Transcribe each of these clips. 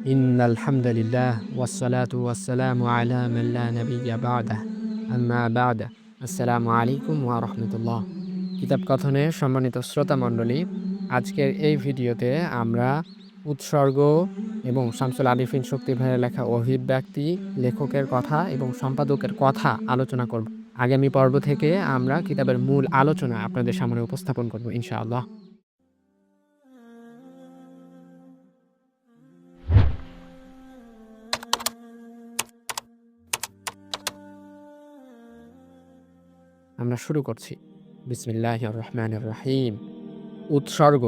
ইন্নাল হামদুলিল্লাহ ওয়াসসালাতু ওয়াসসালামু আলা মান লা নাবিয়্যা বা'দাহ আম্মা বা'দ। আসসালামু আলাইকুম ওয়া রাহমাতুল্লাহ। কিতাব কথনের সম্মানিত শ্রোতা মণ্ডলী, আজকের এই ভিডিওতে আমরা উৎসর্গ এবং শামসুল আরিফিন শক্তি ভাইয়ের লেখা অভিব্যক্তি, লেখকের কথা এবং সম্পাদকের কথা আলোচনা করব। আগামী পর্ব থেকে আমরা কিতাবের মূল আলোচনা আপনাদের সামনে উপস্থাপন করব ইনশাআল্লাহ। আমরা শুরু করছি। বিসমিল্লাহির রহমানির রহিম। উৎসর্গ।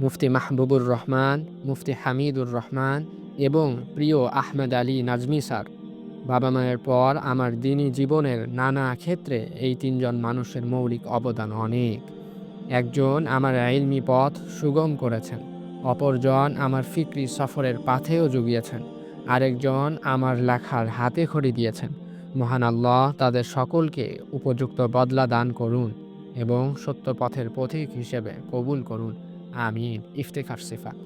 মুফতি মাহবুবুর রহমান, মুফতি হামিদুর রহমান এবং প্রিয় আহমেদ আলী নাজমি স্যার। বাবা মায়ের পর আমার দিনী জীবনের নানা ক্ষেত্রে এই তিনজন মানুষের মৌলিক অবদান অনেক। একজন আমার ইলমি পথ সুগম করেছেন, অপরজন আমার ফিকরি সফরের পাথেও জুগিয়েছেন, আরেকজন আমার লেখার হাতে খড়ি দিয়েছেন। মহান আল্লাহ তাদের সকলকে উপযুক্ত বদলা দান করুন এবং সত্য পথের পথিক হিসেবে কবুল করুন। আমিন। ইফতেখার সিফাত।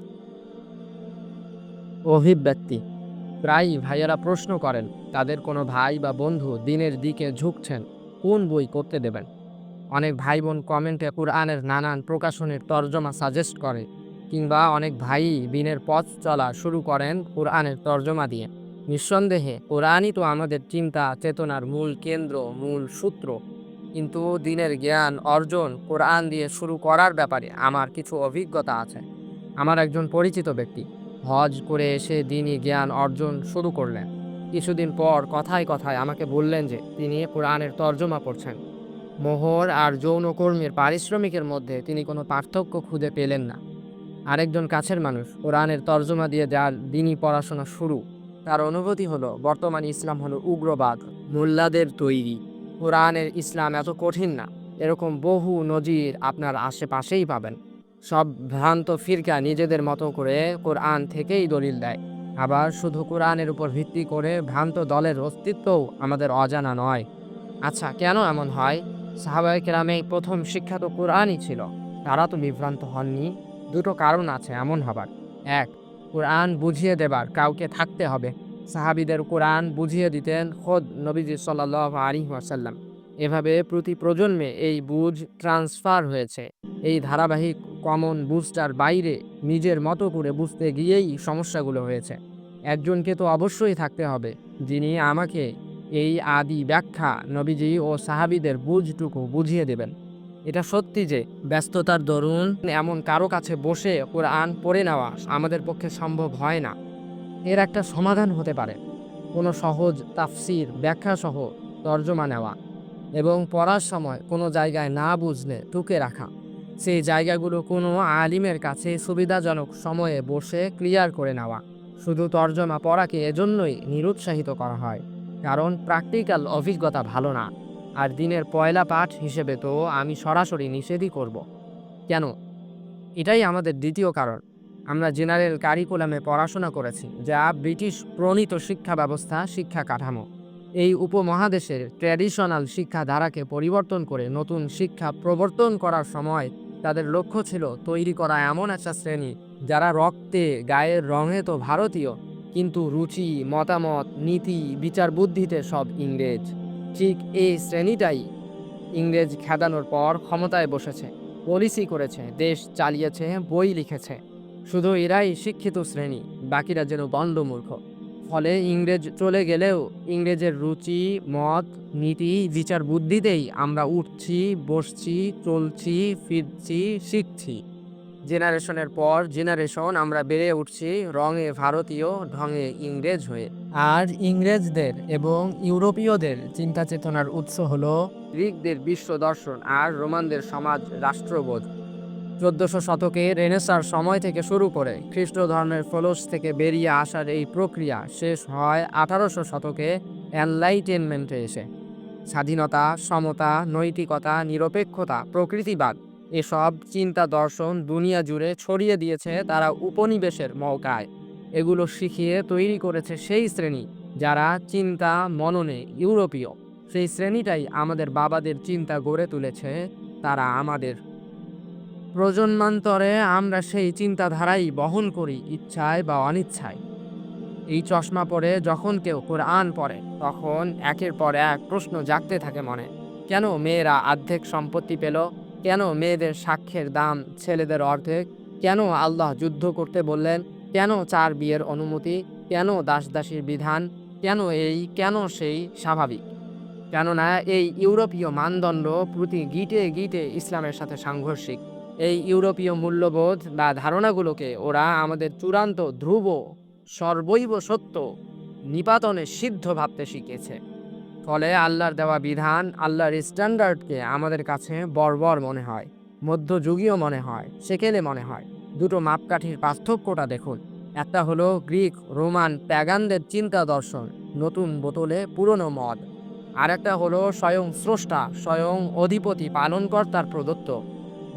অভিব্যক্তি। প্রায়ই ভাইয়েরা প্রশ্ন করেন, তাদের কোনো ভাই বা বন্ধু দিনের দিকে ঝুঁকছেন, কোন বই করতে দেবেন। অনেক ভাই বোন কমেন্টে কোরআনের নানান প্রকাশনের তর্জমা সাজেস্ট করে, কিংবা অনেক ভাই দিনের পথ চলা শুরু করেন কোরআনের তর্জমা দিয়ে। নিঃসন্দেহে কোরআনই তো আমাদের চিন্তা চেতনার মূল কেন্দ্র, মূল সূত্র। কিন্তু দিনের জ্ঞান অর্জন কোরআন দিয়ে শুরু করার ব্যাপারে আমার কিছু অভিজ্ঞতা আছে। আমার একজন পরিচিত ব্যক্তি হজ করে এসে দিনই জ্ঞান অর্জন শুরু করলেন। কিছুদিন পর কথায় কথায় আমাকে বললেন যে তিনি কোরআনের তর্জমা পড়ছেন। মোহর আর যৌনকর্মীর পারিশ্রমিকের মধ্যে তিনি কোনো পার্থক্য খুঁজে পেলেন না। আরেকজন কাছের মানুষ কোরআনের তর্জমা দিয়ে যার দিনই পড়াশোনা শুরু, তার অনুভূতি হলো বর্তমান ইসলাম হলো উগ্রবাদ, মোল্লাদের তৈরি। কোরআনের ইসলাম এত কঠিন না। এরকম বহু নজির আপনার আশেপাশেই পাবেন। সব ভ্রান্ত ফিরকা নিজেদের মতো করে কোরআন থেকেই দলিল দেয়। আবার শুধু কোরআনের উপর ভিত্তি করে ভ্রান্ত দলের অস্তিত্বও আমাদের অজানা নয়। আচ্ছা, কেন এমন হয়? সাহাবায়ে কেরামে প্রথম শিক্ষা তো কোরআনই ছিল। তারা তো বিভ্রান্ত হননি। দুটো কারণ আছে এমন হবার। এক, কোরআন বুঝিয়ে দেবার কাউকে থাকতে হবে। সাহাবীদের কোরআন বুঝিয়ে দিতেন খোদ নবীজি সাল্লাল্লাহু আলাইহি ওয়াসাল্লাম। এভাবে প্রতি প্রজন্মে এই বুঝ ট্রান্সফার হয়েছে। এই ধারাবাহিক কমন বুঝটার বাইরে নিজের মতো করে বুঝতে গিয়েই সমস্যাগুলো হয়েছে। একজনকে তো অবশ্যই থাকতে হবে যিনি আমাকে এই আদি ব্যাখ্যা নবীজি ও সাহাবীদের বুঝটুকু বুঝিয়ে দেবেন। এটা সত্যি যে ব্যস্ততার দরুন এমন কারো কাছে বসে কোরআন পড়ে নেওয়া আমাদের পক্ষে সম্ভব হয় না। এর একটা সমাধান হতে পারে কোনো সহজ তাফসির ব্যাখ্যা সহ তর্জমা নেওয়া এবং পড়ার সময় কোনো জায়গায় না বুঝলে টুকে রাখা। সেই জায়গাগুলো কোনো আলিমের কাছে সুবিধাজনক সময়ে বসে ক্লিয়ার করে নেওয়া। শুধু তর্জমা পড়াকে এজন্যই নিরুৎসাহিত করা হয় কারণ প্র্যাকটিক্যাল অভিজ্ঞতা ভালো না। আর দিনের পয়লা পাঠ হিসেবে তো আমি সরাসরি নিষেধই করব। কেন? এটাই আমাদের দ্বিতীয় কারণ। আমরা জেনারেল কারিকুলামে পড়াশোনা করেছি, যা ব্রিটিশ প্রণীত শিক্ষা ব্যবস্থা, শিক্ষা কাঠামো। এই উপমহাদেশের ট্র্যাডিশনাল শিক্ষাধারাকে পরিবর্তন করে নতুন শিক্ষা প্রবর্তন করার সময় তাদের লক্ষ্য ছিল তৈরি করা এমন একটা শ্রেণী যারা রক্তে গায়ের রঙে তো ভারতীয়, কিন্তু রুচি, মতামত, নীতি, বিচার বুদ্ধিতে সব ইংরেজ। ঠিক এই শ্রেণীটাই ইংরেজ খেদানোর পর ক্ষমতায় বসেছে, পলিসি করেছে, দেশ চালিয়েছে, বই লিখেছে। শুধু এরাই শিক্ষিত শ্রেণী, বাকিরা যেন বন্ডমূর্খ। ফলে ইংরেজ চলে গেলেও ইংরেজের রুচি, মত, নীতি, বিচার বুদ্ধিতেই আমরা উঠছি, বসছি, চলছি, ফিরছি, শিখছি। জেনারেশনের পর জেনারেশন আমরা বেড়ে উঠছি রঙে ভারতীয়, ঢঙে ইংরেজ হয়ে। আর ইংরেজদের এবং ইউরোপীয়দের চিন্তা চেতনার উৎস হলো গ্রিকদের বিশ্ব দর্শন আর রোমানদের সমাজ রাষ্ট্রবোধ। ১৪০০ শতকে রেনেসাঁর সময় থেকে শুরু করে খ্রিস্ট ধর্মের ফলস থেকে বেরিয়ে আসার এই প্রক্রিয়া শেষ হয় ১৮০০ শতকে এনলাইটেনমেন্টে এসে। স্বাধীনতা, সমতা, নৈতিকতা, নিরপেক্ষতা, প্রকৃতিবাদ এসব চিন্তা দর্শন দুনিয়া জুড়ে ছড়িয়ে দিয়েছে তারা উপনিবেশের মওকায়। এগুলো শিখিয়ে তৈরি করেছে সেই শ্রেণী যারা চিন্তা মননে ইউরোপীয়। সেই শ্রেণীটাই আমাদের বাবাদের চিন্তা গড়ে তুলেছে, তারা আমাদের প্রজন্মান্তরে আমরা সেই চিন্তাধারাই বহন করি ইচ্ছায় বা অনিচ্ছায়। এই চশমা পরে যখন কেউ কোরআন পড়ে তখন একের পর এক প্রশ্ন জাগতে থাকে মনে। কেন মেয়েরা অর্ধেক সম্পত্তি পেল? কেন মেয়েদের সাক্ষ্যের দাম ছেলেদের অর্ধেক? কেন আল্লাহ যুদ্ধ করতে বললেন? কেন 4 বিয়ের অনুমতি? কেন দাসদাসীর বিধান? কেন এই কেন সেই স্বাভাবিক? কেননা এই ইউরোপীয় মানদণ্ড প্রতি গিটে গিটে ইসলামের সাথে সাংঘর্ষিক। এই ইউরোপীয় মূল্যবোধ বা ধারণাগুলোকে ওরা আমাদের চূড়ান্ত ধ্রুব সর্বৈব সত্য নিপাতনে সিদ্ধ ভাবতে শিখেছে। ফলে আল্লাহর দেওয়া বিধান, আল্লাহর স্ট্যান্ডার্ডকে আমাদের কাছে বর্বর মনে হয়, মধ্যযুগীয় মনে হয়, সেকেলে মনে হয়। দুটো মাপকাঠির পার্থক্যটা দেখুন। একটা হলো গ্রিক রোমান প্যাগানদের চিন্তা দর্শন, নতুন বোতলে পুরনো মদ। আর একটা হলো স্বয়ং স্রষ্টা, স্বয়ং অধিপতি পালনকর্তার প্রদত্ত,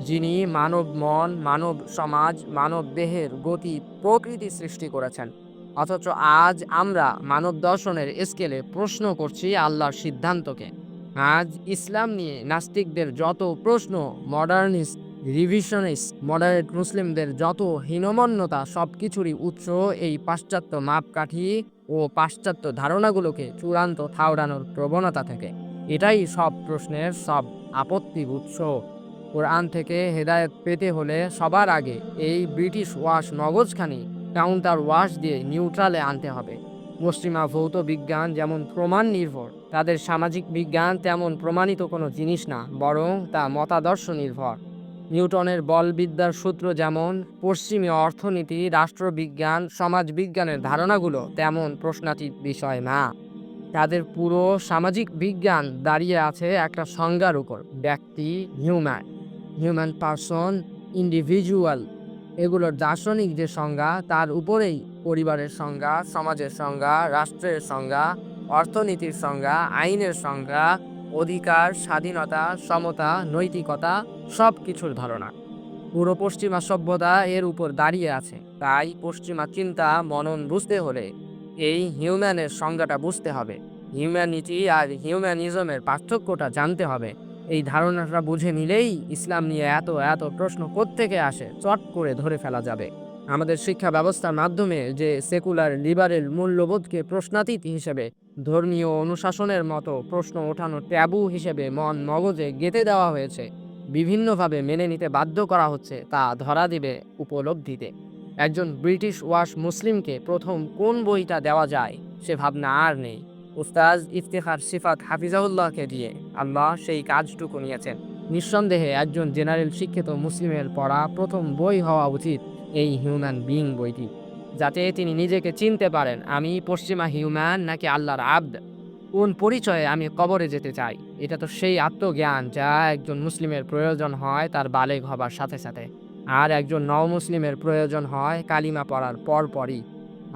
যিনি মানব মন, মানব সমাজ, মানব দেহের গতি প্রকৃতি সৃষ্টি করেছেন। অথচ আজ আমরা মানব দর্শনের স্কেলে প্রশ্ন করছি আল্লাহর সিদ্ধান্তকে। আজ ইসলাম নিয়ে নাস্তিকদের যত প্রশ্ন, মডার্নিস্ট, রিভিশনিস্ট, মডারেট মুসলিমদের যত হীনমন্যতা, সব কিছুরই উৎস এই পাশ্চাত্য মাপকাঠি ও পাশ্চাত্য ধারণাগুলোকে চূড়ান্ত ঠাউরানোর প্রবণতা থেকে। এটাই সব প্রশ্নের সব আপত্তির উৎস। কোরআন থেকে হেদায়েত পেতে হলে সবার আগে এই ব্রিটিশ ওয়াশ মগজখানি কাউন্টার ওয়াশ দিয়ে নিউট্রালে আনতে হবে। পশ্চিমা ভৌত বিজ্ঞান যেমন প্রমাণ নির্ভর, তাদের সামাজিক বিজ্ঞান তেমন প্রমাণিত কোনো জিনিস না, বরং তা মতাদর্শ নির্ভর। নিউটনের বলবিদ্যার সূত্র যেমন, পশ্চিমী অর্থনীতি, রাষ্ট্রবিজ্ঞান, সমাজবিজ্ঞানের ধারণাগুলো তেমন প্রশ্নাতীত বিষয় না। তাদের পুরো সামাজিক বিজ্ঞান দাঁড়িয়ে আছে একটা সংজ্ঞার উপর: ব্যক্তি, হিউম্যান পারসন, ইন্ডিভিজুয়াল। এগুলোর দার্শনিক যে সংজ্ঞা, তার উপরেই পরিবারের সংজ্ঞা, সমাজের সংজ্ঞা, রাষ্ট্রের সংজ্ঞা, অর্থনীতির সংজ্ঞা, আইনের সংজ্ঞা, অধিকার, স্বাধীনতা, সমতা, নৈতিকতা, সব কিছুর ধারণা। পুরো পশ্চিমা সভ্যতা এর উপর দাঁড়িয়ে আছে। তাই পশ্চিমা চিন্তা মনন বুঝতে হলে এই হিউম্যানের সংজ্ঞাটা বুঝতে হবে। হিউম্যানিটি আর হিউম্যানিজমের পার্থক্যটা জানতে হবে। এই ধারণাটা বুঝে নিলেই ইসলাম নিয়ে এত এত প্রশ্ন কোত্থেকে আসে চট করে ধরে ফেলা যাবে। আমাদের শিক্ষা ব্যবস্থার মাধ্যমে যে সেকুলার লিবারেল মূল্যবোধকে প্রশ্নাতীত হিসেবে, ধর্মীয় অনুশাসনের মতো প্রশ্ন ওঠানো ট্যাবু হিসেবে মন মগজে গেঁথে দেওয়া হয়েছে, বিভিন্নভাবে মেনে নিতে বাধ্য করা হচ্ছে, তা ধরা দিবে উপলব্ধিতে। একজন ব্রিটিশ ওয়াশ মুসলিমকে প্রথম কোন বইটা দেওয়া যায় সে ভাবনা আর নেই। উস্তাজ ইফতেখার সিফাত হাফিজাউল্লাহকে দিয়ে আল্লাহ সেই কাজটুকু নিয়েছেন। নিঃসন্দেহে একজন জেনারেল শিক্ষিত মুসলিমের পড়া প্রথম বই হওয়া উচিত এই হিউম্যান বিং বইটি, যাতে তিনি নিজেকে চিনতে পারেন, আমি পশ্চিমা হিউম্যান নাকি আল্লাহর আব্দ, কোন পরিচয়ে আমি কবরে যেতে চাই। এটা তো সেই আত্মজ্ঞান যা একজন মুসলিমের প্রয়োজন হয় তার বালেগ হবার সাথে সাথে, আর একজন নও-মুসলিমের প্রয়োজন হয় কালিমা পড়ার পরপরই।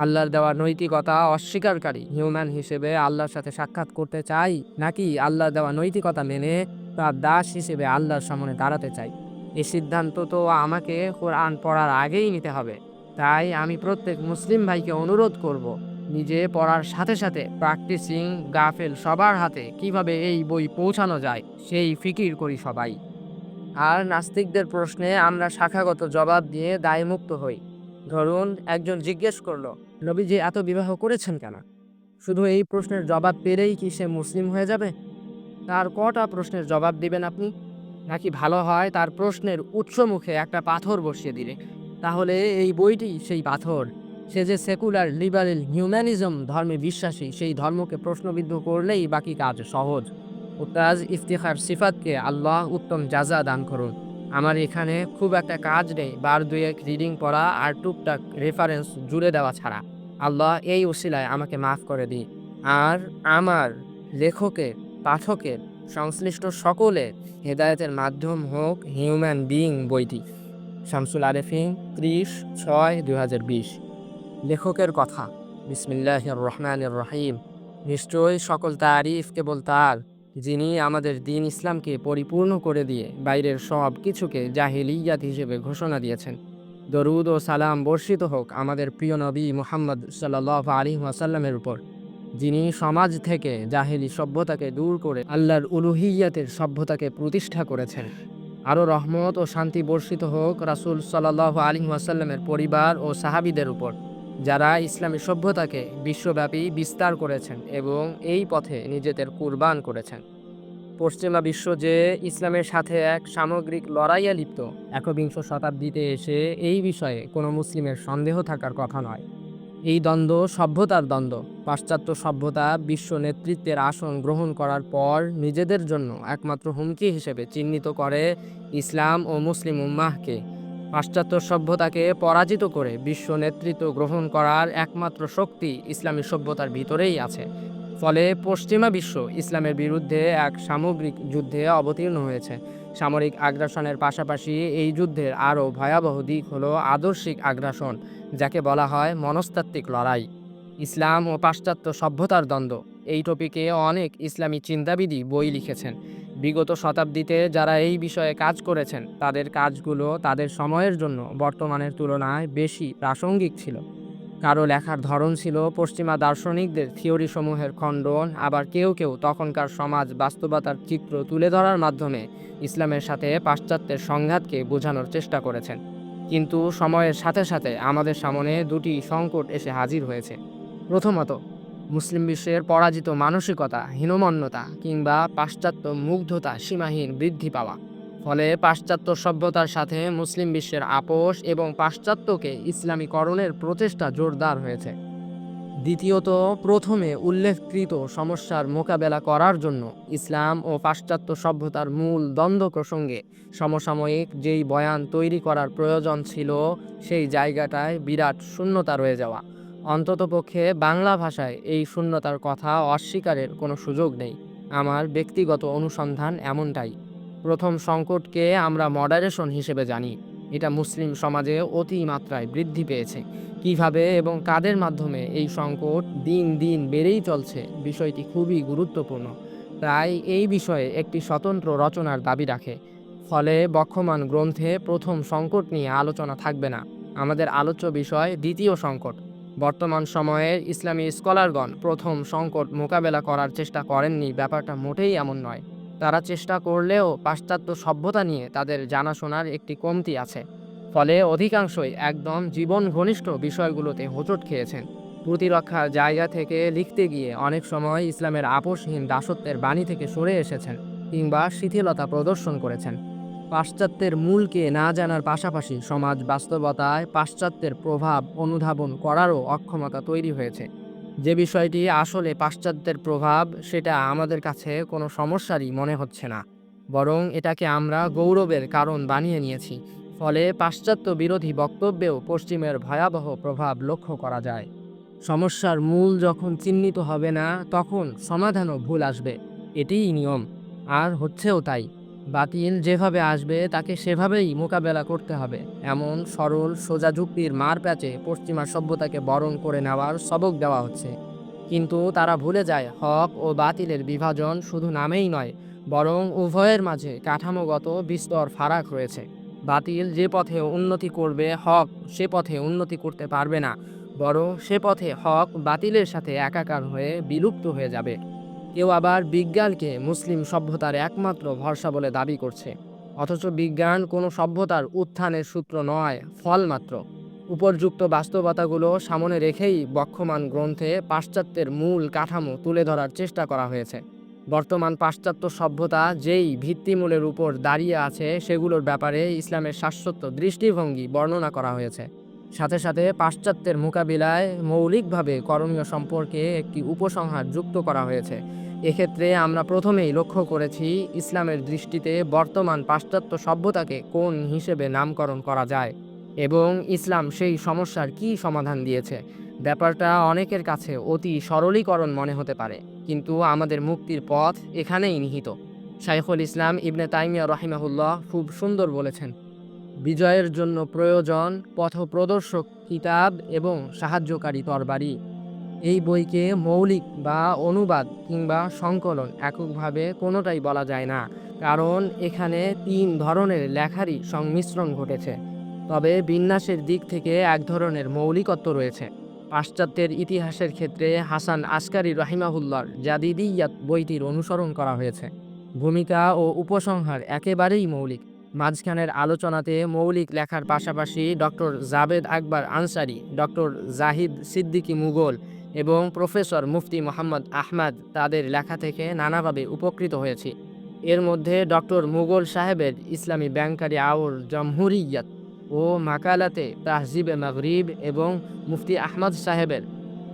আল্লাহর দেওয়া নৈতিকতা অস্বীকারী হিউম্যান হিসেবে আল্লাহর সাথে সাক্ষাৎ করতে চাই, নাকি আল্লাহর দেওয়া নৈতিকতা মেনে তার দাস হিসেবে আল্লাহর সামনে দাঁড়াতে চাই? এই সিদ্ধান্ত তো আমাকে কোরআন পড়ার আগেই নিতে হবে। তাই আমি প্রত্যেক মুসলিম ভাইকে অনুরোধ করব, নিজে পড়ার সাথে সাথে প্র্যাকটিসিং গাফেল সবার হাতে কিভাবে এই বই পৌঁছানো যায় সেই ফিকির করি সবাই। আর নাস্তিকদের প্রশ্নে আমরা শাখাগত জবাব দিয়ে দায়মুক্ত হই। ধরুন একজন জিজ্ঞেস করলো, নবীজি এত বিবাহ করেছেন কেন? শুধু এই প্রশ্নের জবাব পেলেই কি সে মুসলিম হয়ে যাবে? তার কটা প্রশ্নের জবাব দিবেন আপনি? নাকি ভালো হয় তার প্রশ্নের উৎসমুখে একটা পাথর বসিয়ে দিলে? তাহলে এই বইটি সেই পাথর। সে যে সেকুলার লিবারেল হিউম্যানিজম ধর্মে বিশ্বাসী, সেই ধর্মকে প্রশ্নবিদ্ধ করলেই বাকি কাজ সহজ। উস্তাজ ইফতিখার সিফাতকে আল্লাহ উত্তম জাযা দান করুন। আমার এখানে খুব একটা কাজ নেই, বার দুয়েক রিডিং পড়া আর টুকটাক রেফারেন্স জুড়ে দেওয়া ছাড়া। আল্লাহ এই ওসিলায় আমাকে মাফ করে দিন, আর আমার লেখকের, পাঠকের, সংশ্লিষ্ট সকলের হেদায়েতের মাধ্যম হোক হিউম্যান বিং বইটি। শামসুল আরেফিন, 30/6/2020। লেখকের কথা। বিসমিল্লাহির রহমানির রহিম। নিশ্চয়ই সকল তারিফ কেবল তার, যিনি আমাদের দ্বীন ইসলামকে পরিপূর্ণ করে দিয়ে বাইরের সব কিছুকে জাহেলিয়াত হিসেবে ঘোষণা দিয়েছেন। দরুদ ও সালাম বর্ষিত হোক আমাদের প্রিয় নবী মুহাম্মদ সাল্লাল্লাহু আলাইহি ওয়াসাল্লামের উপর, যিনি সমাজ থেকে জাহেলি সভ্যতাকে দূর করে আল্লাহর উলুহিয়াতের সভ্যতাকে প্রতিষ্ঠা করেছেন। আরও রহমত ও শান্তি বর্ষিত হোক রাসূল সাল্লাল্লাহু আলাইহি ওয়াসাল্লামের পরিবার ও সাহাবীদের উপর, যারা ইসলামী সভ্যতাকে বিশ্বব্যাপী বিস্তার করেছেন এবং এই পথে নিজেদের কুরবান করেছেন। পশ্চিমা বিশ্ব যে ইসলামের সাথে এক সামগ্রিক লড়াইয়ে লিপ্ত, একবিংশ শতাব্দীতে এসে এই বিষয়ে কোনো মুসলিমের সন্দেহ থাকার কথা নয়। এই দ্বন্দ্ব সভ্যতার দ্বন্দ্ব। পাশ্চাত্য সভ্যতা বিশ্ব নেতৃত্বের আসন গ্রহণ করার পর নিজেদের জন্য একমাত্র হুমকি হিসেবে চিহ্নিত করে ইসলাম ও মুসলিম উম্মাহকে। পাশ্চাত্য সভ্যতাকে পরাজিত করে বিশ্ব নেতৃত্ব গ্রহণ করার একমাত্র শক্তি ইসলামী সভ্যতার ভিতরেই আছে। ফলে পশ্চিমা বিশ্ব ইসলামের বিরুদ্ধে এক সামগ্রিক যুদ্ধে অবতীর্ণ হয়েছে। সামরিক আগ্রাসনের পাশাপাশি এই যুদ্ধের আরও ভয়াবহ দিক হলো আদর্শিক আগ্রাসন, যাকে বলা হয় মনস্তাত্ত্বিক লড়াই। ইসলাম ও পাশ্চাত্য সভ্যতার দ্বন্দ্ব, এই টপিকে অনেক ইসলামী চিন্তাবিদই বই লিখেছেন। বিগত শতাব্দীতে যারা এই বিষয়ে কাজ করেছেন তাদের কাজগুলো তাদের সময়ের জন্য বর্তমানের তুলনায় বেশি প্রাসঙ্গিক ছিল। কারো লেখার ধরন ছিল পশ্চিমা দার্শনিকদের থিওরিসমূহের খণ্ডন, আবার কেউ কেউ তখনকার সমাজ বাস্তবতার চিত্র তুলে ধরার মাধ্যমে ইসলামের সাথে পাশ্চাত্যের সংঘাতকে বোঝানোর চেষ্টা করেছেন। কিন্তু সময়ের সাথে সাথে আমাদের সামনে দুটি সংকট এসে হাজির হয়েছে। প্রথমত, মুসলিম বিশ্বের পরাজিত মানসিকতা, হীনমন্যতা কিংবা পাশ্চাত্য মুগ্ধতা সীমাহীন বৃদ্ধি পাওয়া। ফলে পাশ্চাত্য সভ্যতার সাথে মুসলিম বিশ্বের আপোষ এবং পাশ্চাত্যকে ইসলামীকরণের প্রচেষ্টা জোরদার হয়েছে। দ্বিতীয়ত, প্রথমে উল্লেখকৃত সমস্যার মোকাবেলা করার জন্য ইসলাম ও পাশ্চাত্য সভ্যতার মূল দ্বন্দ্ব প্রসঙ্গে সমসাময়িক যেই বয়ান তৈরি করার প্রয়োজন ছিল, সেই জায়গাটায় বিরাট শূন্যতা রয়ে যাওয়া। অন্ততপক্ষে বাংলা ভাষায় এই শূন্যতার কথা অস্বীকারের কোনো সুযোগ নেই। আমার ব্যক্তিগত অনুসন্ধান এমনটাই। প্রথম সংকটকে আমরা মডারেশন হিসেবে জানি। এটা মুসলিম সমাজে অতিমাত্রায় বৃদ্ধি পেয়েছে। কিভাবে এবং কাদের মাধ্যমে এই সংকট দিন দিন বেড়েই চলছে, বিষয়টি খুবই গুরুত্বপূর্ণ। তাই এই বিষয়ে একটি স্বতন্ত্র রচনার দাবি রাখে। ফলে বক্ষমান গ্রন্থে প্রথম সংকট নিয়ে আলোচনা থাকবে না। আমাদের আলোচ্য বিষয় দ্বিতীয় সংকট। বর্তমান সময়ের ইসলামী স্কলারগণ প্রথম সংকট মোকাবেলা করার চেষ্টা করেননি, ব্যাপারটা মোটেই এমন নয়। তারা চেষ্টা করলেও পাশ্চাত্য সভ্যতা নিয়ে তাদের জানাশোনার একটি কমতি আছে। ফলে অধিকাংশই একদম জীবন ঘনিষ্ঠ বিষয়গুলোতে হোঁচট খেয়েছেন। প্রতিরক্ষার জায়গা থেকে লিখতে গিয়ে অনেক সময় ইসলামের আপোষহীন দাসত্বের বাণী থেকে সরে এসেছেন কিংবা শিথিলতা প্রদর্শন করেছেন। পাশ্চাত্যের মূলকে না জানার পাশাপাশি সমাজ বাস্তবতায় পাশ্চাত্যের প্রভাব অনুধাবন করারও অক্ষমতা তৈরি হয়েছে। যে বিষয়টি আসলে পাশ্চাত্যের প্রভাব, সেটা আমাদের কাছে কোনো সমস্যারই মনে হচ্ছে না, বরং এটাকে আমরা গৌরবের কারণ বানিয়ে নিয়েছি। ফলে পাশ্চাত্য বিরোধী বক্তব্যেও পশ্চিমের ভয়াবহ প্রভাব লক্ষ্য করা যায়। সমস্যার মূল যখন চিহ্নিত হবে না, তখন সমাধানও ভুল আসবে। এটিই নিয়ম, আর হচ্ছেও তাই। বাতিল যেভাবে আসবে তাকে সেভাবেই মোকাবেলা করতে হবে, এমন সরল সোজা যুক্তির মারপ্যাচে পশ্চিমা সভ্যতাকে বরণ করে নেওয়ার সবক দেওয়া হচ্ছে। কিন্তু তারা ভুলে যায় হক ও বাতিলের বিভাজন শুধু নামেই নয়, বরং উভয়ের মাঝে কাঠামোগত বিস্তর ফারাক রয়েছে। বাতিল যে পথে উন্নতি করবে, হক সে পথে উন্নতি করতে পারবে না, বরং সে পথে হক বাতিলের সাথে একাকার হয়ে বিলুপ্ত হয়ে যাবে। কেউ আবার বিজ্ঞানকে মুসলিম সভ্যতার একমাত্র ভরসা বলে দাবি করছে, অথচ বিজ্ঞান কোনো সভ্যতার উত্থানের সূত্র নয়, ফল মাত্র। উপর্যুক্ত বাস্তবতাগুলো সামনে রেখেই বক্ষমান গ্রন্থে পাশ্চাত্যের মূল কাঠামো তুলে ধরার চেষ্টা করা হয়েছে। বর্তমান পাশ্চাত্য সভ্যতা যেই ভিত্তিমূলের উপর দাঁড়িয়ে আছে, সেগুলোর ব্যাপারে ইসলামের শাশ্বত দৃষ্টিভঙ্গি বর্ণনা করা হয়েছে। সাথে সাথে পাশ্চাত্যের মোকাবিলায় মৌলিকভাবে করণীয় সম্পর্কে একটি উপসংহার যুক্ত করা হয়েছে। এক্ষেত্রে আমরা প্রথমেই লক্ষ্য করেছি ইসলামের দৃষ্টিতে বর্তমান পাশ্চাত্য সভ্যতাকে কোন হিসেবে নামকরণ করা যায় এবং ইসলাম সেই সমস্যার কী সমাধান দিয়েছে। ব্যাপারটা অনেকের কাছে অতি সরলীকরণ মনে হতে পারে, কিন্তু আমাদের মুক্তির পথ এখানেই নিহিত। শাইখুল ইসলাম ইবনে তাইমিয়া রাহিমাহুল্লাহ খুব সুন্দর বলেছেন, বিজয়ের জন্য প্রয়োজন পথপ্রদর্শক কিতাব এবং সাহায্যকারী তরবারি। এই বইকে মৌলিক বা অনুবাদ কিংবা সংকলন এককভাবে কোনোটাই বলা যায় না, কারণ এখানে তিন ধরনের লেখারই সংমিশ্রণ ঘটেছে। তবে বিন্যাসের দিক থেকে এক ধরনের মৌলিকত্ব রয়েছে। পাশ্চাত্যের ইতিহাসের ক্ষেত্রে হাসান আসকারী রাহিমাহুল্লাহর জাদিদিয়াত বইটির অনুসরণ করা হয়েছে। ভূমিকা ও উপসংহার একেবারেই মৌলিক। মাঝখানের আলোচনাতে মৌলিক লেখার পাশাপাশি ডক্টর জাবেদ আকবর আনসারি, ডক্টর জাহিদ সিদ্দিকী মুঘল এবং প্রফেসর মুফতি মোহাম্মদ আহমদ তাদের লেখা থেকে নানাভাবে উপকৃত হয়েছি। এর মধ্যে ডক্টর মুঘল সাহেবের ইসলামী ব্যাংকারি আউর জমহুরিয়ত ও মাকালাতে তাহজিবে মাগরিব এবং মুফতি আহমদ সাহেবের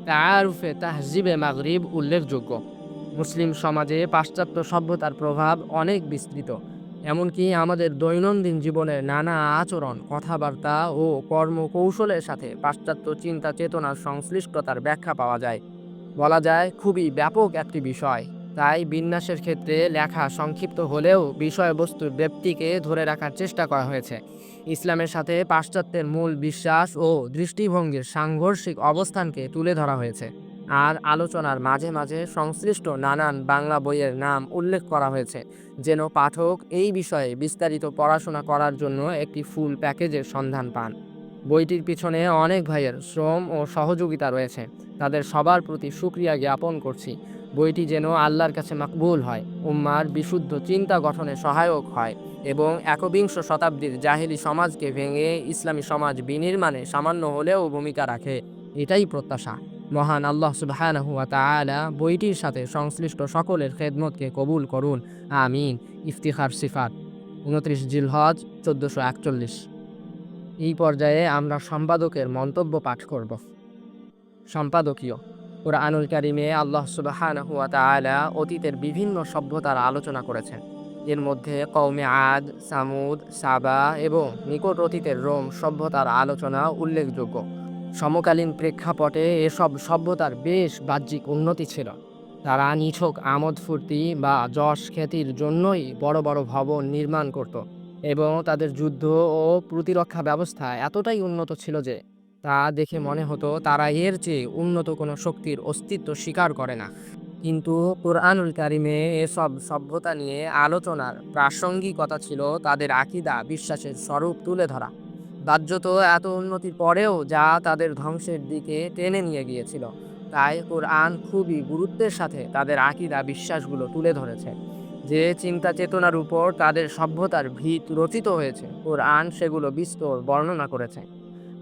তাআরুফে তাহজিবে মাগরিব উল্লেখযোগ্য। মুসলিম সমাজে পাশ্চাত্য সভ্যতার প্রভাব অনেক বিস্তৃত। এমনকি আমাদের দৈনন্দিন জীবনের নানা আচরণ, কথাবার্তা ও কর্মকৌশলের সাথে পাশ্চাত্য চিন্তা চেতনার সংশ্লিষ্টতার ব্যাখ্যা পাওয়া যায়। বলা যায় খুবই ব্যাপক একটি বিষয়। তাই বিন্যাসের ক্ষেত্রে লেখা সংক্ষিপ্ত হলেও বিষয়বস্তুর ব্যাপ্তিকে ধরে রাখার চেষ্টা করা হয়েছে। ইসলামের সাথে পাশ্চাত্যের মূল বিশ্বাস ও দৃষ্টিভঙ্গির সাংঘর্ষিক অবস্থানকে তুলে ধরা হয়েছে। আর আলোচনার মাঝে মাঝে সংশ্লিষ্ট নানান বাংলা বইয়ের নাম উল্লেখ করা হয়েছে, যেন পাঠক এই বিষয়ে বিস্তারিত পড়াশোনা করার জন্য একটি ফুল প্যাকেজের সন্ধান পান। বইটির পিছনে অনেক ভাইয়ের শ্রম ও সহযোগিতা রয়েছে, তাদের সবার প্রতি শুকরিয়া জ্ঞাপন করছি। বইটি যেন আল্লাহর কাছে মাকবুল হয়, উম্মার বিশুদ্ধ চিন্তা গঠনে সহায়ক হয় এবং একবিংশ শতাব্দীর জাহেলি সমাজকে ভেঙে ইসলামী সমাজ বিনির্মাণে সামান্য হলেও ভূমিকা রাখে, এটাই প্রত্যাশা। মহান আল্লাহ সুবহানাহু ওয়া তাআলা বইটির সাথে সংশ্লিষ্ট সকলের খেদমতকে কবুল করুন, আমিন। ইফতিখার সিফাত, 29 জিলহজ 1441। এই পর্যায়ে আমরা সম্পাদকের মন্তব্য পাঠ করব। সম্পাদকীয়: কুরআনুল কারীমে আল্লাহ সুবহানাহু ওয়া তাআলা অতীতের বিভিন্ন সভ্যতার আলোচনা করেছেন। এর মধ্যে কওমে আদ, সামুদ, সাবা এবং নিকট অতীতের রোম সভ্যতার আলোচনা উল্লেখযোগ্য। সমকালীন প্রেক্ষাপটে এসব সভ্যতার বেশ বাহ্যিক উন্নতি ছিল। তারা নিছক আমোদ ফুর্তি বা যশ খ্যাতির জন্যই বড় বড় ভবন নির্মাণ করত এবং তাদের যুদ্ধ ও প্রতিরক্ষা ব্যবস্থা এতটাই উন্নত ছিল যে তা দেখে মনে হতো তারা এর চেয়ে উন্নত কোনো শক্তির অস্তিত্ব স্বীকার করে না। কিন্তু কুরআনুল কারীমে এসব সভ্যতা নিয়ে আলোচনার প্রাসঙ্গিকতা ছিল তাদের আকীদা বিশ্বাসের স্বরূপ তুলে ধরা। বাহ্যত এত উন্নতির পরেও যা তাদের ধ্বংসের দিকে টেনে নিয়ে গিয়েছিল। তাই কুরআন খুবই গুরুত্বের সাথে তাদের আকীদা বিশ্বাসগুলো তুলে ধরেছে। যে চিন্তা চেতনার উপর তাদের সভ্যতার ভিত রচিত হয়েছে, কুরআন সেগুলো বিস্তর বর্ণনা করেছে।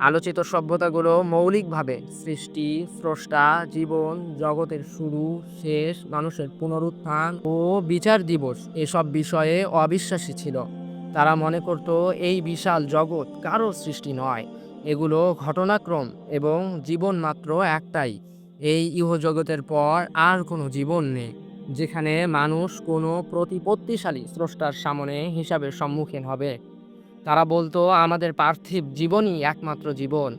আলোচিত সভ্যতাগুলো মৌলিকভাবে সৃষ্টি, স্রষ্টা, জীবন, জগতের শুরু, শেষ, মানুষের পুনরুত্থান ও বিচার দিবস এসব বিষয়ে অবিশ্বাসী ছিল। তারা মনে করত এই বিশাল জগৎ কারো সৃষ্টি নয়, এগুলো ঘটনাক্রম এবং জীবন মাত্র একটাই। এই ইহজগতের পর আর কোনো জীবন নেই, যেখানে মানুষ কোনো প্রতিপত্তিশালী স্রষ্টার সামনে হিসাবের সম্মুখীন হবে। তারা বলতো আমাদের পার্থিব জীবনই একমাত্র জীবন,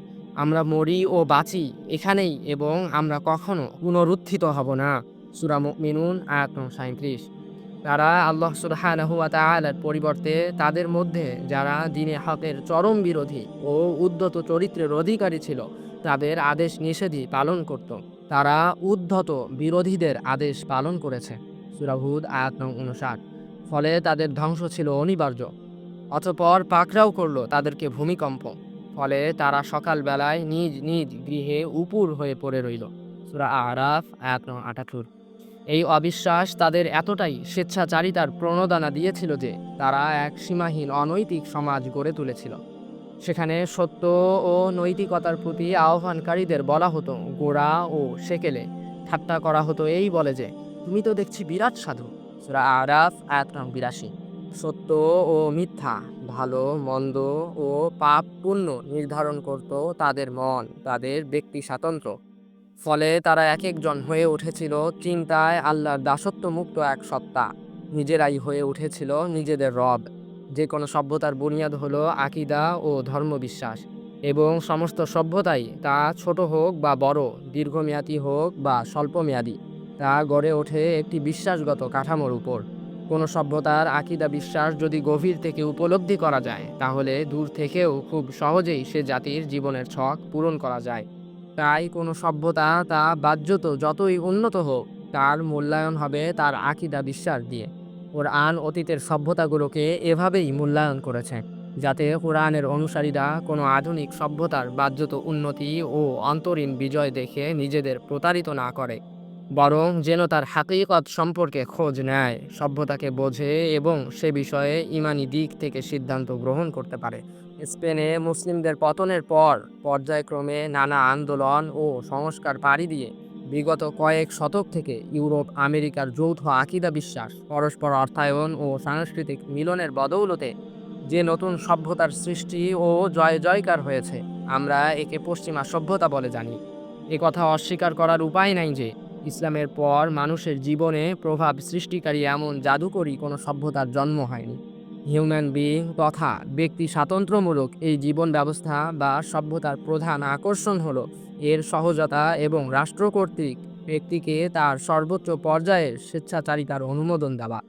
আমরা মরি ও বাঁচি এখানেই এবং আমরা কখনো পুনরুত্থিত হব না। সূরা মুমিনুন আয়াত নং 37। তারা আল্লাহ সুবহানাহু ওয়া তাআলার পরিবর্তে তাদের মধ্যে যারা দ্বীনে হকের চরম বিরোধী ও উদ্ধত চরিত্রের অধিকারী ছিল তাদের আদেশ নিষেধই পালন করত। তারা উদ্ধত বিরোধীদের আদেশ পালন করেছে। সূরা হুদ আয়াত নং 59। ফলে তাদের ধ্বংস ছিল অনিবার্য। অতঃপর পাকড়াও করল তাদেরকে ভূমিকম্প। ফলে তারা সকালবেলায় নিজ নিজ গৃহে উপুর হয়ে পড়ে রইল। সূরা আরাফ আয়াত নং 78। এই অবিশ্বাস তাদের এতটাই স্বেচ্ছাচারিতার প্রণোদনা দিয়েছিল যে তারা এক সীমাহীন অনৈতিক সমাজ গড়ে তুলেছিল। সেখানে সত্য ও নৈতিকতার প্রতি আহ্বানকারীদের বলা হতো গোঁড়া ও সেকেলে। ঠাট্টা করা হতো এই বলে যে তুমি তো দেখছি বিরাট সাধু। সূরা আরাফ আয়াত নং 82। সত্য ও মিথ্যা, ভালো মন্দ ও পাপ পুণ্য নির্ধারণ করত তাদের মন, তাদের ব্যক্তি স্বাতন্ত্র্য। ফলে তারা এক একজন হয়ে উঠেছিল চিন্তায় আল্লাহর দাসত্ব মুক্ত এক সত্তা। নিজেরাই হয়ে উঠেছিল নিজেদের রব। যে কোনো সভ্যতার বুনিয়াদ হলো আকীদা ও ধর্মবিশ্বাস, এবং সমস্ত সভ্যতাই তা ছোট হোক বা বড়, দীর্ঘমেয়াদী হোক বা স্বল্পমেয়াদী, তা গড়ে ওঠে একটি বিশ্বাসগত কাঠামোর উপর। কোনো সভ্যতার আকীদা বিশ্বাস যদি গভীর থেকে উপলব্ধি করা যায় তাহলে দূর থেকেও খুব সহজেই সে জাতির জীবনের ছক পূরণ করা যায়। তাই কোনো সভ্যতা তা বাহ্যত যতই উন্নত হোক তার মূল্যায়ন হবে তার আকীদা বিশ্বাস দিয়ে। কোরআন অতীতের সভ্যতাগুলোকে এভাবেই মূল্যায়ন করেছে, যাতে কোরআনের অনুসারীরা কোনো আধুনিক সভ্যতার বাহ্যত উন্নতি ও অন্তরীণ বিজয় দেখে নিজেদের প্রতারিত না করে। বরং যেন তার হাকিকত সম্পর্কে খোঁজ নেয়, সভ্যতাকে বোঝে এবং সে বিষয়ে ইমানি দিক থেকে সিদ্ধান্ত গ্রহণ করতে পারে। স্পেনে মুসলিমদের পতনের পর পর্যায়ক্রমে নানা আন্দোলন ও সংস্কার পাড়ি দিয়ে বিগত কয়েক শতক থেকে ইউরোপ আমেরিকার যৌথ আকিদা বিশ্বাস, পরস্পর অর্থায়ন ও সাংস্কৃতিক মিলনের বদৌলতে যে নতুন সভ্যতার সৃষ্টি ও জয় জয়কার হয়েছে, আমরা একে পশ্চিমা সভ্যতা বলে জানি। এ কথা অস্বীকার করার উপায় নাই যে ইসলামের পর মানুষের জীবনে প্রভাব সৃষ্টিকারী এমন জাদুকরী কোনো সভ্যতার জন্ম হয়নি। হিউম্যান বিইং তথা ব্যক্তি স্বাতন্ত্র্যমূলক এই জীবন ব্যবস্থা বা সভ্যতার প্রধান আকর্ষণ হলো এর সহজতা এবং রাষ্ট্র কর্তৃক ব্যক্তিকে তার সর্বোচ্চ পর্যায়ের স্বেচ্ছাচারিতার অনুমোদন দেওয়া।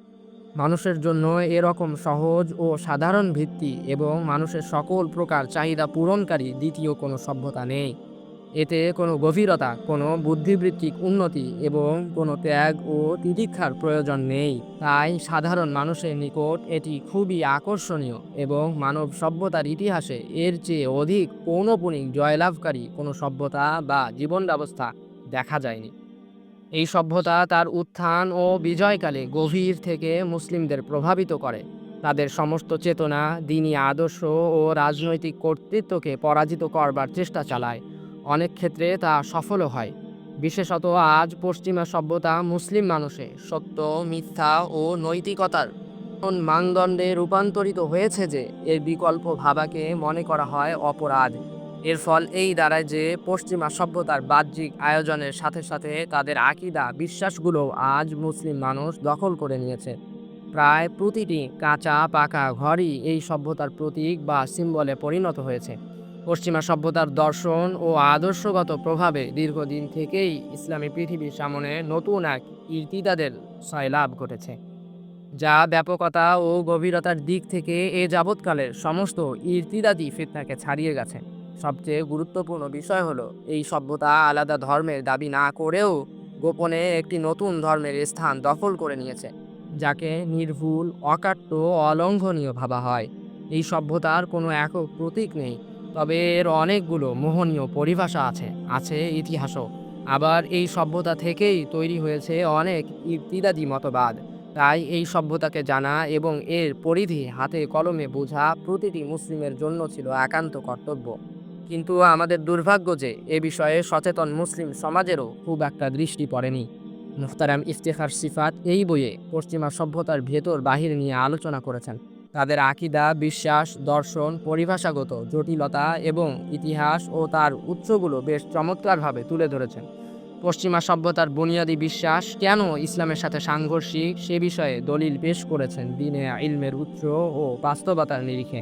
মানুষের জন্য এরকম সহজ ও সাধারণ ভিত্তি এবং মানুষের সকল প্রকার চাহিদা পূরণকারী দ্বিতীয় কোনো সভ্যতা নেই। এতে কোনো গভীরতা, কোনো বুদ্ধিবৃত্তিক উন্নতি এবং কোনো ত্যাগ ও তিতিক্ষার প্রয়োজন নেই। তাই সাধারণ মানুষের নিকট এটি খুবই আকর্ষণীয় এবং মানব সভ্যতার ইতিহাসে এর চেয়ে অধিক পৌনঃপুনিক জয়লাভকারী কোনো সভ্যতা বা জীবন ব্যবস্থা দেখা যায়নি। এই সভ্যতা তার উত্থান ও বিজয়কালে গভীর থেকে মুসলিমদের প্রভাবিত করে, তাদের সমস্ত চেতনা, দ্বীনি আদর্শ ও রাজনৈতিক কর্তৃত্বকে পরাজিত করবার চেষ্টা চালায়। অনেক ক্ষেত্রে তা সফলও হয়। বিশেষত আজ পশ্চিমা সভ্যতা মুসলিম মানুষে সত্য, মিথ্যা ও নৈতিকতার এমন মানদণ্ডে রূপান্তরিত হয়েছে যে এর বিকল্প ভাবাকে মনে করা হয় অপরাধ। এর ফল এই দাঁড়ায় যে পশ্চিমা সভ্যতার বাহ্যিক আয়োজনের সাথে সাথে তাদের আকীদা বিশ্বাসগুলো আজ মুসলিম মানুষ দখল করে নিয়েছে। প্রায় প্রতিটি কাঁচা পাকা ঘরই এই সভ্যতার প্রতীক বা সিম্বলে পরিণত হয়েছে। পশ্চিমা সভ্যতার দর্শন ও আদর্শগত প্রভাবে দীর্ঘদিন থেকেই ইসলামী পৃথিবীর সামনে নতুন এক ইরতিদাদের সয়লাভ ঘটেছে, যা ব্যাপকতা ও গভীরতার দিক থেকে এ যাবৎকালের সমস্ত ইরতিদাদি ফিতনাকে ছাড়িয়ে গেছে। সবচেয়ে গুরুত্বপূর্ণ বিষয় হলো এই সভ্যতা আলাদা ধর্মের দাবি না করেও গোপনে একটি নতুন ধর্মের স্থান দখল করে নিয়েছে, যাকে নির্ভুল, অকাট্য, অলঙ্ঘনীয় ভাবা হয়। এই সভ্যতার কোনো একক প্রতীক নেই, তবে এর অনেকগুলো মোহনীয় পরিভাষা আছে, আছে ইতিহাসও। আবার এই সভ্যতা থেকেই তৈরি হয়েছে অনেক ইরতিদাদি মতবাদ। তাই এই সভ্যতাকে জানা এবং এর পরিধি হাতে কলমে বোঝা প্রতিটি মুসলিমের জন্য ছিল একান্ত কর্তব্য। কিন্তু আমাদের দুর্ভাগ্য যে এ বিষয়ে সচেতন মুসলিম সমাজেরও খুব একটা দৃষ্টি পড়েনি। মুহতারাম ইফতেখার সিফাত এই বইয়ে পশ্চিমা সভ্যতার ভেতর বাহির নিয়ে আলোচনা করেছেন। তাদের আকীদা, বিশ্বাস, দর্শন, পরিভাষাগত জটিলতা এবং ইতিহাস ও তার উৎসগুলো বেশ চমৎকারভাবে তুলে ধরেছেন। পশ্চিমা সভ্যতার বুনিয়াদী বিশ্বাস কেন ইসলামের সাথে সাংঘর্ষিক সে বিষয়ে দলিল পেশ করেছেন দ্বীনে ইলমের উৎস ও বাস্তবতার নিরিখে।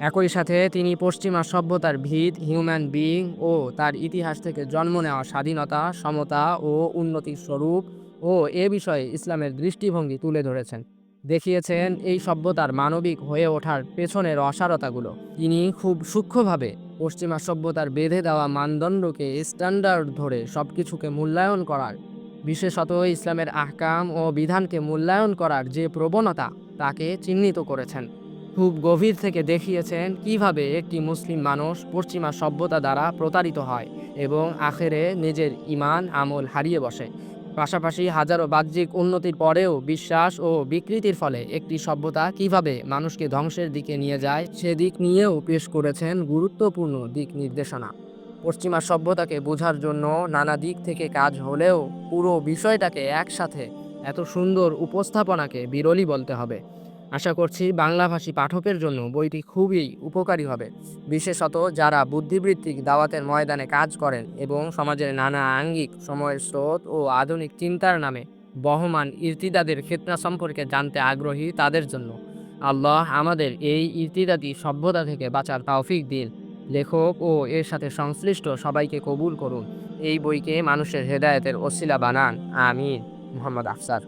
একই সাথে তিনি পশ্চিমা সভ্যতার ভিত, হিউম্যান বিইং ও তার ইতিহাস থেকে জন্ম নেওয়া স্বাধীনতা, সমতা ও উন্নতির স্বরূপ ও এ বিষয়ে ইসলামের দৃষ্টিভঙ্গি তুলে ধরেছেন। দেখিয়েছেন এই সভ্যতার মানবিক হয়ে ওঠার পেছনের অসারতাগুলো। তিনি খুব সূক্ষ্মভাবে পশ্চিমা সভ্যতার বেঁধে দেওয়া মানদণ্ডকে স্ট্যান্ডার্ড ধরে সবকিছুকে মূল্যায়ন করার, বিশেষত ইসলামের আহকাম ও বিধানকে মূল্যায়ন করার যে প্রবণতা, তাকে চিহ্নিত করেছেন। খুব গভীর থেকে দেখিয়েছেন কিভাবে একটি মুসলিম মানুষ পশ্চিমা সভ্যতা দ্বারা প্রতারিত হয় এবং আখেরে নিজের ঈমান আমল হারিয়ে বসে। পাশাপাশি হাজারো বাহ্যিক উন্নতির পরেও বিশ্বাস ও বিকৃতির ফলে একটি সভ্যতা কিভাবে মানুষকে ধ্বংসের দিকে নিয়ে যায় সেদিক নিয়েও পেশ করেছেন গুরুত্বপূর্ণ দিক নির্দেশনা। পশ্চিমা সভ্যতাকে বোঝার জন্য নানা দিক থেকে কাজ হলেও পুরো বিষয়টাকে একসাথে এত সুন্দর উপস্থাপনাকে বিরলই বলতে হবে। আশা করছি বাংলাভাষী পাঠকের জন্য বইটি খুবই উপকারী হবে, বিশেষত যারা বুদ্ধিবৃত্তিক দাওয়াতের ময়দানে কাজ করেন এবং সমাজের নানা আঙ্গিক, সময়ের স্রোত ও আধুনিক চিন্তার নামে বহমান ইরতিদাদের ফিতনা সম্পর্কে জানতে আগ্রহী তাদের জন্য। আল্লাহ আমাদের এই ইরতিদাদি সভ্যতা থেকে বাঁচার তৌফিক দিন। লেখক ও এর সাথে সংশ্লিষ্ট সবাইকে কবুল করুন। এই বইকে মানুষের হেদায়েতের ওসিলা বানান। আমিন। মোহাম্মদ আফসার।